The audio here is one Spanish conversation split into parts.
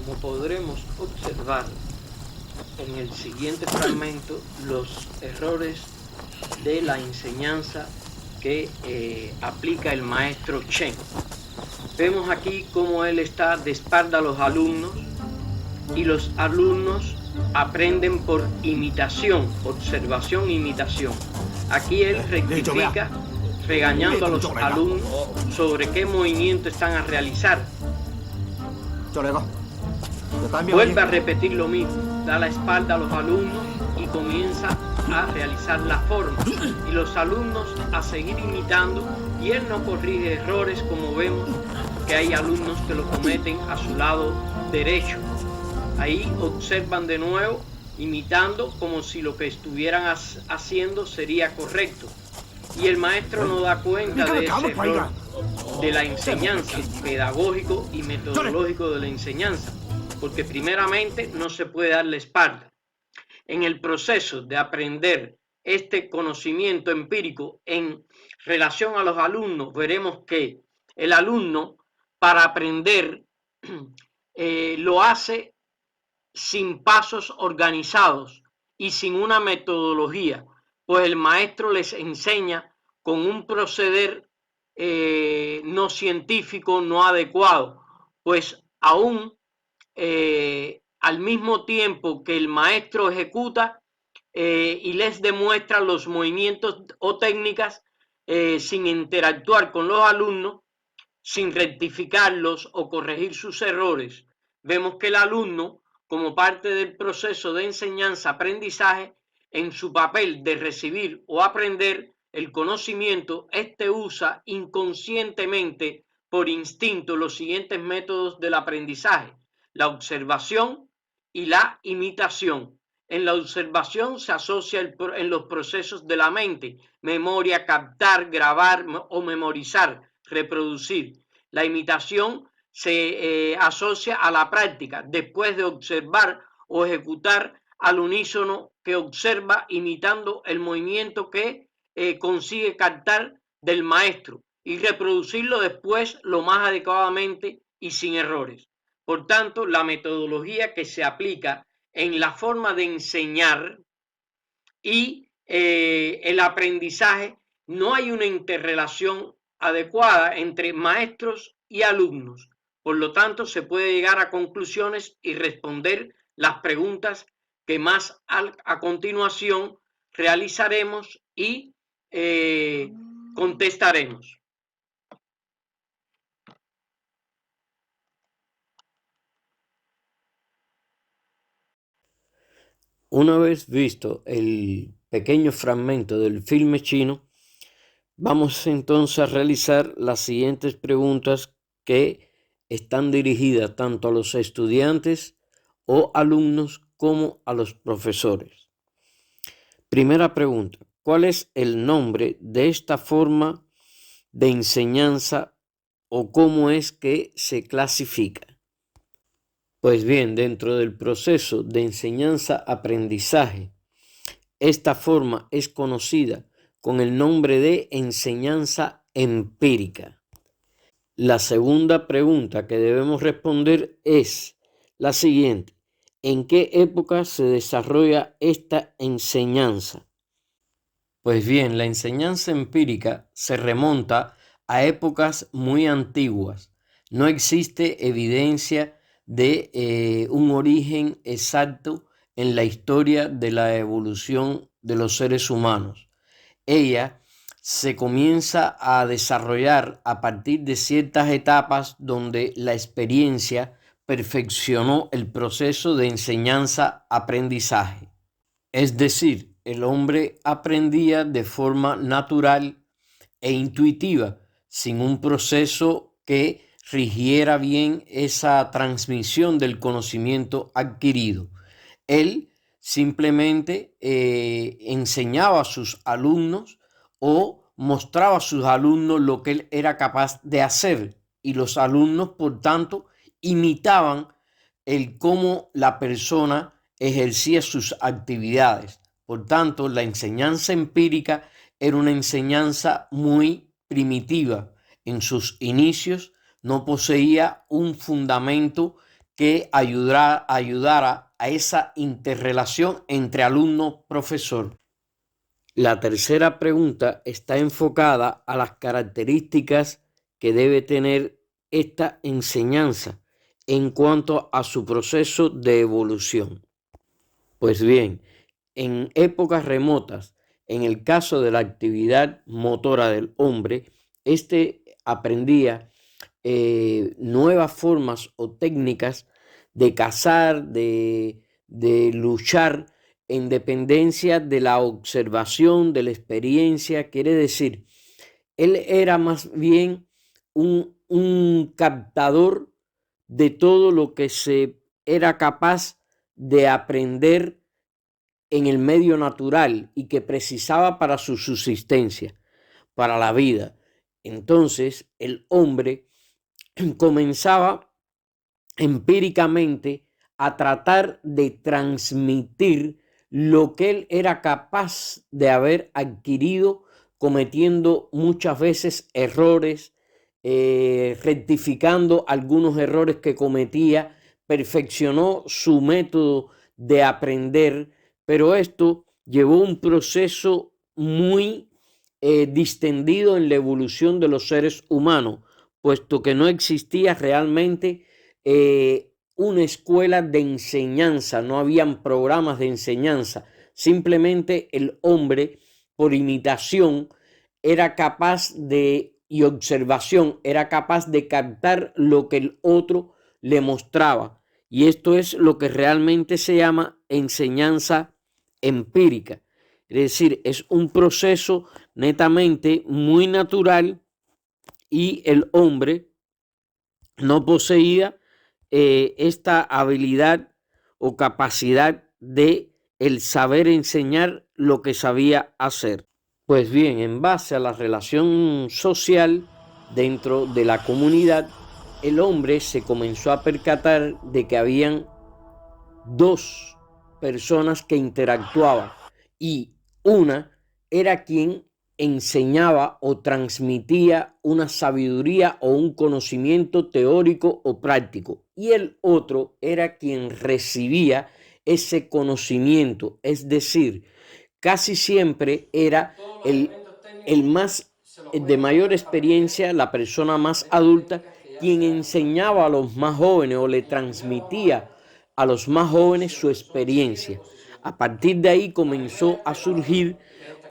como podremos observar en el siguiente fragmento, los errores de la enseñanza que aplica el maestro Chen. Vemos aquí cómo él está de espalda a los alumnos y los alumnos aprenden por imitación, observación, imitación. Aquí él rectifica regañando a los alumnos sobre qué movimiento están a realizar. Vuelve a repetir lo mismo, da la espalda a los alumnos y comienza a realizar la forma, y los alumnos a seguir imitando, y él no corrige errores, como vemos que hay alumnos que lo cometen a su lado derecho. Ahí observan de nuevo, imitando como si lo que estuvieran haciendo sería correcto, y el maestro no da cuenta de ese error de la enseñanza, pedagógico y metodológico de la enseñanza, porque primeramente no se puede dar la espalda. En el proceso de aprender este conocimiento empírico en relación a los alumnos, veremos que el alumno, para aprender, lo hace sin pasos organizados y sin una metodología, pues el maestro les enseña con un proceder no científico, no adecuado, pues aún al mismo tiempo que el maestro ejecuta y les demuestra los movimientos o técnicas sin interactuar con los alumnos, sin rectificarlos o corregir sus errores, vemos que el alumno, como parte del proceso de enseñanza-aprendizaje, en su papel de recibir o aprender el conocimiento, usa inconscientemente por instinto los siguientes métodos del aprendizaje: la observación y la imitación. En la observación se asocia en los procesos de la mente: memoria, captar, grabar o memorizar, reproducir. La imitación se asocia a la práctica, después de observar o ejecutar al unísono que observa, imitando el movimiento que consigue captar del maestro, y reproducirlo después lo más adecuadamente y sin errores. Por tanto, la metodología que se aplica en la forma de enseñar y el aprendizaje, no hay una interrelación adecuada entre maestros y alumnos. Por lo tanto, se puede llegar a conclusiones y responder las preguntas que más a continuación realizaremos y contestaremos. Una vez visto el pequeño fragmento del filme chino, vamos entonces a realizar las siguientes preguntas que están dirigidas tanto a los estudiantes o alumnos como a los profesores. Primera pregunta: ¿cuál es el nombre de esta forma de enseñanza o cómo es que se clasifica? Pues bien, dentro del proceso de enseñanza-aprendizaje, esta forma es conocida con el nombre de enseñanza empírica. La segunda pregunta que debemos responder es la siguiente: ¿en qué época se desarrolla esta enseñanza? Pues bien, la enseñanza empírica se remonta a épocas muy antiguas. No existe evidencia de un origen exacto en la historia de la evolución de los seres humanos. Ella se comienza a desarrollar a partir de ciertas etapas donde la experiencia perfeccionó el proceso de enseñanza-aprendizaje. Es decir, el hombre aprendía de forma natural e intuitiva, sin un proceso que rigiera bien esa transmisión del conocimiento adquirido. Él simplemente enseñaba a sus alumnos o mostraba a sus alumnos lo que él era capaz de hacer, y los alumnos, por tanto, imitaban el cómo la persona ejercía sus actividades. Por tanto, la enseñanza empírica era una enseñanza muy primitiva. En sus inicios no poseía un fundamento que ayudara a esa interrelación entre alumno-profesor. La tercera pregunta está enfocada a las características que debe tener esta enseñanza en cuanto a su proceso de evolución. Pues bien, en épocas remotas, en el caso de la actividad motora del hombre, aprendía nuevas formas o técnicas de cazar, de luchar en dependencia de la observación, de la experiencia. Quiere decir, él era más bien un captador de todo lo que se era capaz de aprender en el medio natural y que precisaba para su subsistencia, para la vida. Entonces, el hombre comenzaba empíricamente a tratar de transmitir lo que él era capaz de haber adquirido, cometiendo muchas veces errores, rectificando algunos errores que cometía, perfeccionó su método de aprender, pero esto llevó un proceso muy distendido en la evolución de los seres humanos, puesto que no existía realmente una escuela de enseñanza, no habían programas de enseñanza, simplemente el hombre por imitación era capaz y observación, era capaz de captar lo que el otro le mostraba, y esto es lo que realmente se llama enseñanza empírica, es decir, es un proceso netamente muy natural y el hombre no poseía esta habilidad o capacidad de el saber enseñar lo que sabía hacer. Pues bien, en base a la relación social dentro de la comunidad, el hombre se comenzó a percatar de que habían dos personas que interactuaban y una era quien enseñaba o transmitía una sabiduría o un conocimiento teórico o práctico, y el otro era quien recibía ese conocimiento, es decir, casi siempre era el más de mayor experiencia, la persona más adulta, quien enseñaba a los más jóvenes o le transmitía a los más jóvenes su experiencia. A partir de ahí comenzó a surgir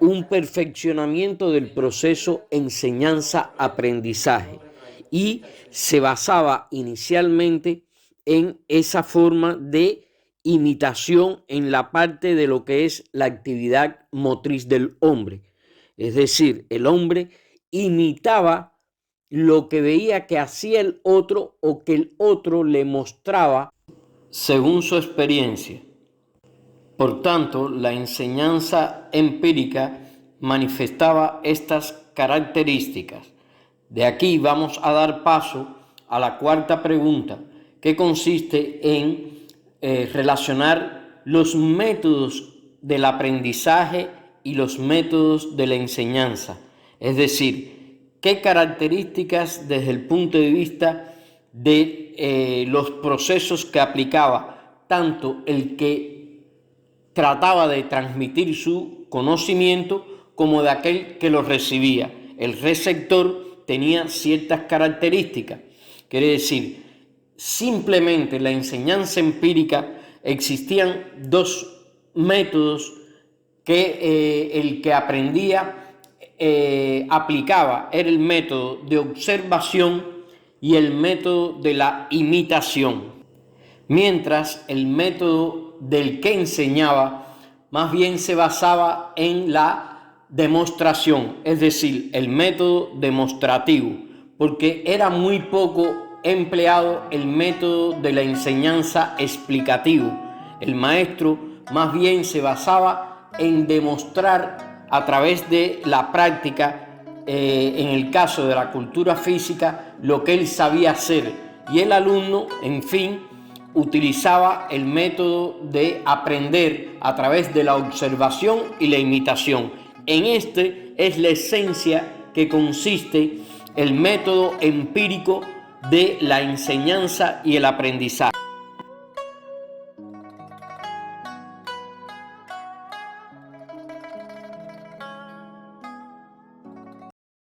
un perfeccionamiento del proceso enseñanza-aprendizaje y se basaba inicialmente en esa forma de imitación en la parte de lo que es la actividad motriz del hombre. Es decir, el hombre imitaba lo que veía que hacía el otro o que el otro le mostraba según su experiencia. Por tanto, la enseñanza empírica manifestaba estas características. De aquí vamos a dar paso a la cuarta pregunta, que consiste en relacionar los métodos del aprendizaje y los métodos de la enseñanza. Es decir, qué características desde el punto de vista de los procesos que aplicaba tanto el que trataba de transmitir su conocimiento como de aquel que lo recibía. El receptor tenía ciertas características. Quiere decir, simplemente la enseñanza empírica existían dos métodos que el que aprendía aplicaba. Era el método de observación y el método de la imitación. Mientras el método del que enseñaba más bien se basaba en la demostración, es decir, el método demostrativo, porque era muy poco empleado el método de la enseñanza explicativo. El maestro más bien se basaba en demostrar a través de la práctica, en el caso de la cultura física, lo que él sabía hacer, y el alumno, en fin, utilizaba el método de aprender a través de la observación y la imitación. En este es la esencia que consiste el método empírico de la enseñanza y el aprendizaje.